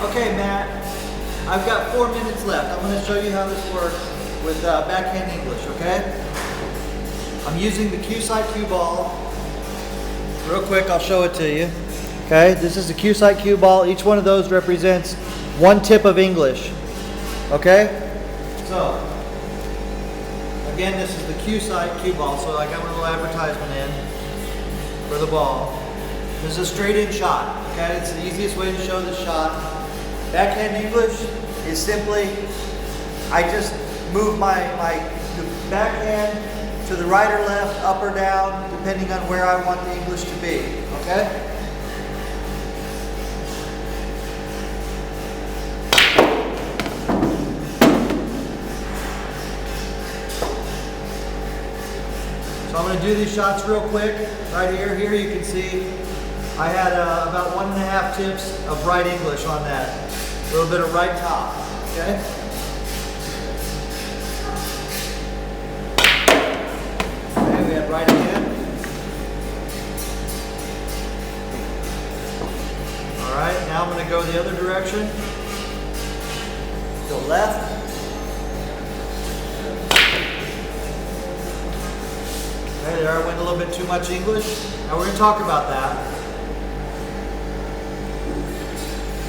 Okay, Matt, I've got 4 minutes left. I'm going to show you how this works with backhand English, okay? I'm using the Q-Sight cue ball. Real quick, I'll show it to you. Okay, this is the Q-Sight cue ball. Each one of those represents one tip of English. Okay? So, again, this is the Q-Sight cue ball. So I got my little advertisement in for the ball. This is a straight in shot. Okay, it's the easiest way to show the shot. Backhand English is simply, I just move my backhand to the right or left, up or down, depending on where I want the English to be. Okay? So I'm going to do these shots real quick. Right here, you can see I had about 1.5 tips of right English on that. A little bit of right top. Okay? Okay, we have right again. Alright, now I'm going to go the other direction. Go left. Okay, there I went a little bit too much English. Now we're going to talk about that.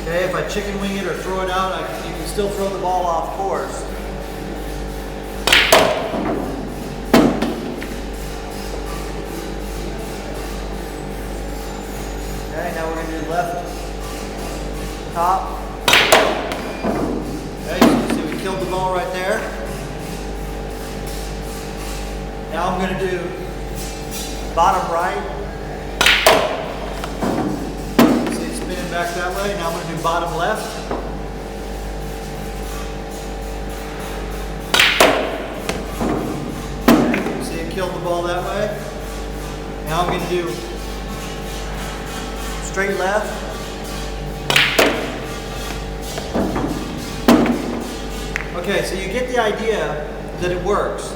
Okay, if I chicken wing it or throw it out, you can still throw the ball off course. Okay, now we're going to do left top. Okay, so you see we killed the ball right there. Now I'm going to do bottom right. Back that way. Now I'm going to do bottom left. Okay, see it killed the ball that way. Now I'm going to do straight left. Okay, so you get the idea that it works.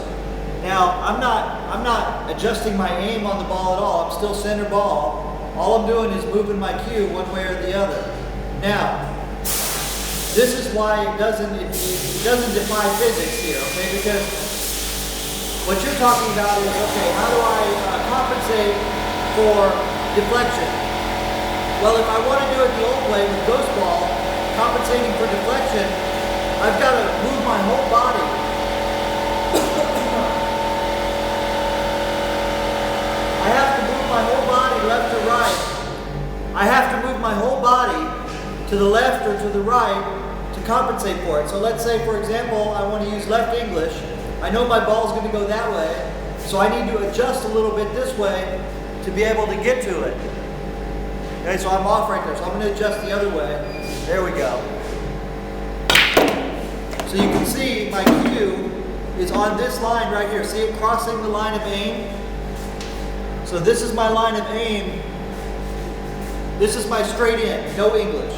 Now I'm not adjusting my aim on the ball at all. I'm still center ball. All I'm doing is moving my cue one way or the other. Now, this is why it doesn't defy physics here, okay? Because what you're talking about is, okay, how do I compensate for deflection? Well, if I want to do it the old way with ghost ball, compensating for deflection, I've got to move my whole body. I have to move my whole body left to right. I have to move my whole body to the left or to the right to compensate for it. So let's say, for example, I want to use left English. I know my ball is going to go that way, so I need to adjust a little bit this way to be able to get to it. Okay, so I'm off right there, so I'm going to adjust the other way. There we go. So you can see my cue is on this line right here. See it crossing the line of aim? So this is my line of aim. This is my straight in, no English.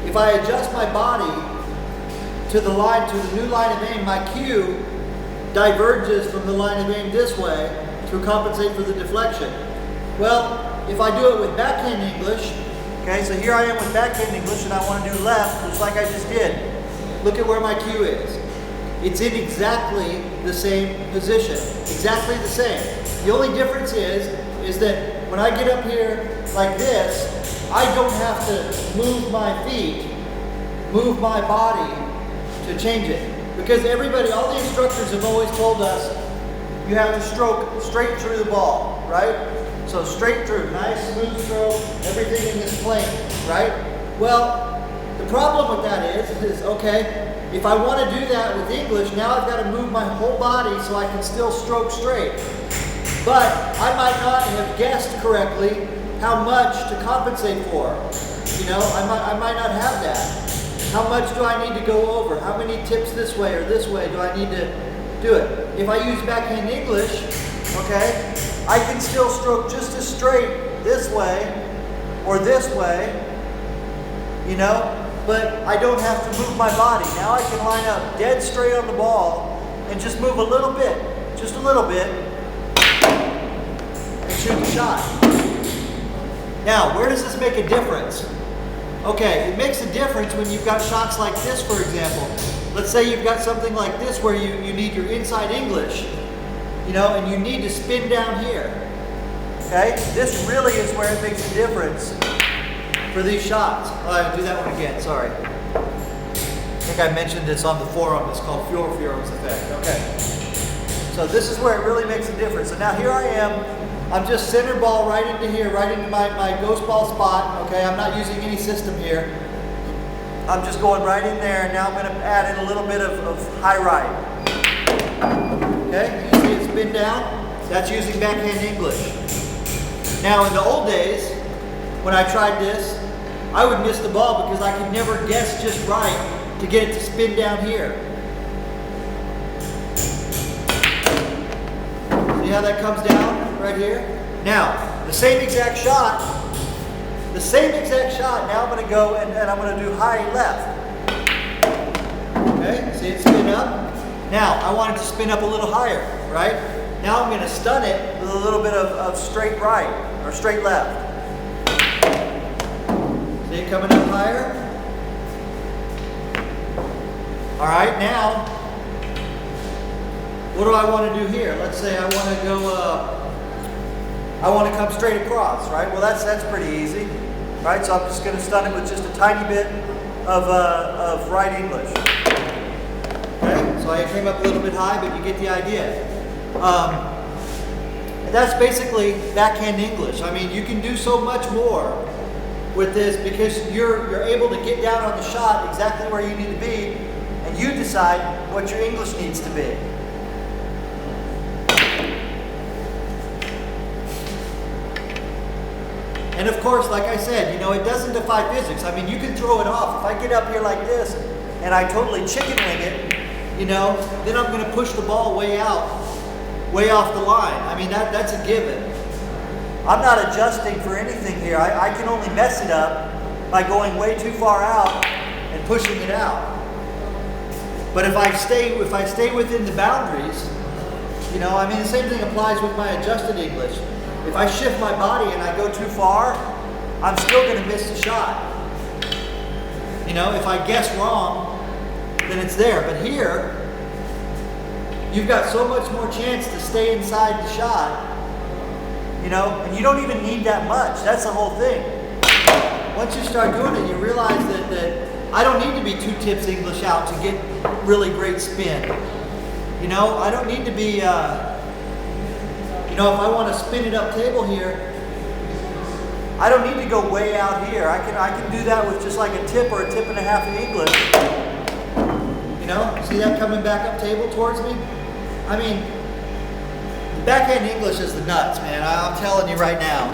If I adjust my body to the new line of aim, my cue diverges from the line of aim this way to compensate for the deflection. Well, if I do it with backhand English, okay, so here I am with backhand English and I want to do left, just like I just did. Look at where my cue is. It's in exactly the same position, exactly the same. The only difference is that when I get up here like this, I don't have to move my feet, move my body to change it. Because everybody, all the instructors have always told us, you have to stroke straight through the ball, right? So straight through, nice smooth stroke, everything in this plane, right? Well, the problem with that is okay, if I want to do that with English, now I've got to move my whole body so I can still stroke straight. But I might not have guessed correctly how much to compensate for. You know, I might not have that. How much do I need to go over? How many tips this way or this way do I need to do it? If I use backhand English, okay, I can still stroke just as straight this way or this way, you know, but I don't have to move my body. Now I can line up dead straight on the ball and just move a little bit, just a little bit, and shoot the shot. Now, where does this make a difference? Okay, it makes a difference when you've got shots like this, for example. Let's say you've got something like this where you need your inside English, you know, and you need to spin down here. Okay, this really is where it makes a difference for these shots. Oh, do that one again, sorry. I think I mentioned this on the forum. It's called Fjorum's effect. Okay, so this is where it really makes a difference. So now here I am. I'm just center ball right into here, right into my ghost ball spot. Okay, I'm not using any system here. I'm just going right in there, and now I'm going to add in a little bit of high right. Okay, you see it spin down? That's using backhand English. Now in the old days, when I tried this, I would miss the ball because I could never guess just right to get it to spin down here. See how that comes down? Right here. Now, the same exact shot, now I'm going to go and I'm going to do high left. Okay, see it spin up? Now, I want it to spin up a little higher, right? Now I'm going to stun it with a little bit of straight right, or straight left. See it coming up higher? All right, now, what do I want to do here? Let's say I want to go, I want to come straight across, right? Well, that's pretty easy, right? So I'm just going to stun it with just a tiny bit of right English. Okay, so I came up a little bit high, but you get the idea. And that's basically backhand English. I mean, you can do so much more with this because you're able to get down on the shot exactly where you need to be, and you decide what your English needs to be. And of course, like I said, you know, it doesn't defy physics. I mean, you can throw it off. If I get up here like this and I totally chicken wing it, you know, then I'm going to push the ball way out, way off the line. I mean, that's a given. I'm not adjusting for anything here. I can only mess it up by going way too far out and pushing it out. But if I stay within the boundaries, you know, I mean, the same thing applies with my adjusted English. If I shift my body and I go too far, I'm still going to miss the shot. You know, if I guess wrong, then it's there. But here, you've got so much more chance to stay inside the shot, you know, and you don't even need that much. That's the whole thing. Once you start doing it, you realize that I don't need to be 2 tips English out to get really great spin. You know, I don't need to be... you know, if I want to spin it up table here, I don't need to go way out here. I can do that with just like a tip or a tip and a half of English. You know, see that coming back up table towards me? I mean, the backhand English is the nuts, man. I'm telling you right now.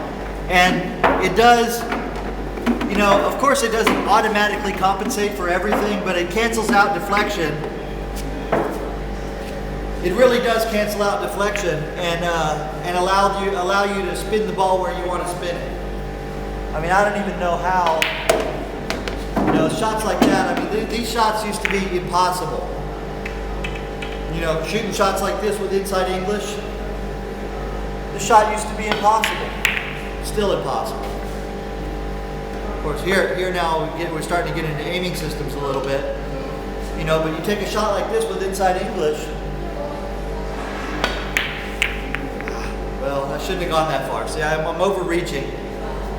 And it does, you know, of course it doesn't automatically compensate for everything, but it cancels out deflection. It really does cancel out deflection and allow you to spin the ball where you want to spin it. I mean, I don't even know how. You know, shots like that. I mean, these shots used to be impossible. You know, shooting shots like this with inside English. This shot used to be impossible. Still impossible. Of course, here now we're starting to get into aiming systems a little bit. You know, but you take a shot like this with inside English. Well, I shouldn't have gone that far. See, I'm overreaching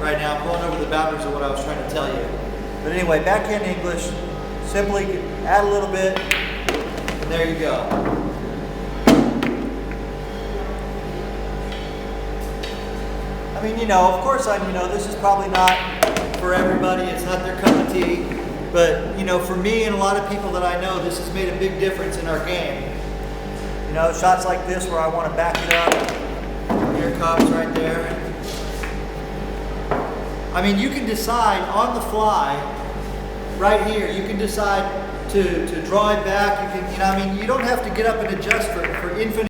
right now. I'm going over the boundaries of what I was trying to tell you. But anyway, backhand English, simply add a little bit, and there you go. I mean, you know, of course, you know, this is probably not for everybody. It's not their cup of tea. But, you know, for me and a lot of people that I know, this has made a big difference in our game. You know, shots like this where I want to back it up. Here it comes right there. I mean, you can decide on the fly, right here, you can decide to draw it back. You can, you know, I mean, you don't have to get up and adjust for infinite.